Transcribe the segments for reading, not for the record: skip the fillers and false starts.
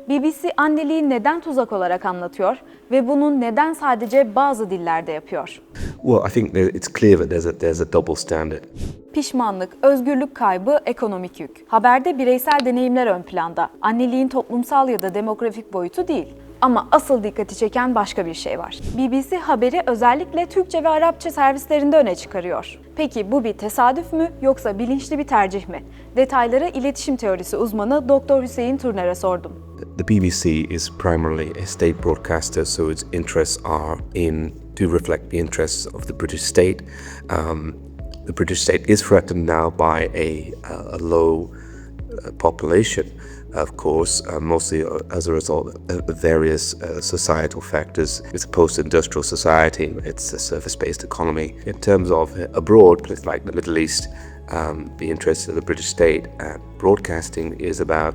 BBC anneliği neden tuzak olarak anlatıyor ve bunu neden sadece bazı dillerde yapıyor? Well, I think that it's clear that there's a double standard. Pişmanlık, özgürlük kaybı, ekonomik yük. Haberde bireysel deneyimler ön planda. Anneliğin toplumsal ya da demografik boyutu değil. Ama asıl dikkati çeken başka bir şey var. BBC haberi özellikle Türkçe ve Arapça servislerinde öne çıkarıyor. Peki bu bir tesadüf mü yoksa bilinçli bir tercih mi? Detayları iletişim teorisi uzmanı Dr. Hüseyin Turner'e sordum. The BBC is primarily a state broadcaster, so its interests are to reflect the interests of the British state. The British state is threatened now by a low population, of course, mostly as a result of various societal factors. It's a post-industrial society, it's a service-based economy. In terms of abroad, places like the Middle East, the interests of the British state, broadcasting is about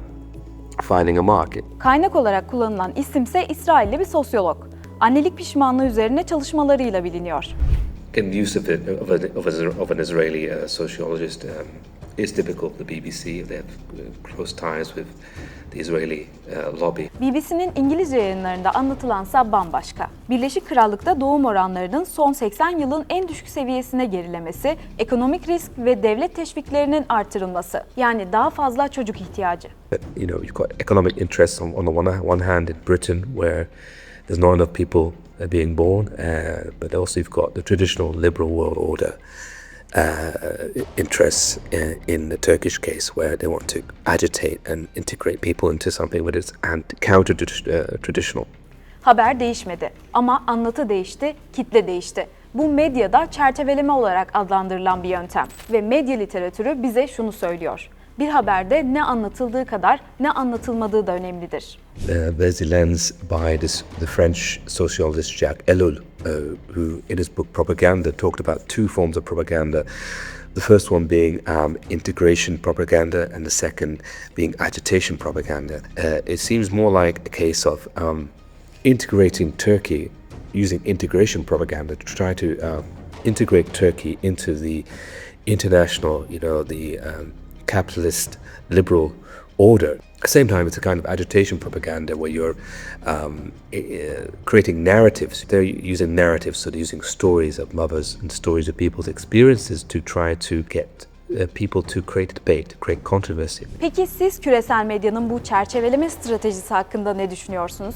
finding a market. Kaynak olarak kullanılan isimse İsrailli bir sosyolog. Annelik pişmanlığı üzerine çalışmalarıyla biliniyor. The use of an Israeli sociologist is typical of the BBC. They have close ties with the Israeli lobby. BBC'nin İngilizce yayınlarında anlatılansa bambaşka. Birleşik Krallık'ta doğum oranlarının son 80 yılın en düşük seviyesine gerilemesi, ekonomik risk ve devlet teşviklerinin artırılması. Yani daha fazla çocuk ihtiyacı. You've got economic interests on the one hand in Britain, where there's not enough people being born, but also you've got the traditional liberal world order interests in the Turkish case, where they want to agitate and integrate people into something that is counter-traditional. Haber değişmedi ama anlatı değişti, kitle değişti. Bu medyada çerçeveleme olarak adlandırılan bir yöntem ve medya literatürü bize şunu söylüyor. Bir haberde ne anlatıldığı kadar ne anlatılmadığı da önemlidir. There's a lens by the French sociologist Jacques Ellul, who in his book Propaganda talked about two forms of propaganda. The first one being integration propaganda and the second being agitation propaganda. It seems more like a case of integrating Turkey, using integration propaganda to try to integrate Turkey into the international, the capitalist liberal order. At the same time, it's a kind of agitation propaganda where you're creating narratives. They're using narratives, so they're using stories of mothers and stories of people's experiences to try to get people to create a debate, create controversy. Peki siz küresel medyanın bu çerçeveleme stratejisi hakkında ne düşünüyorsunuz?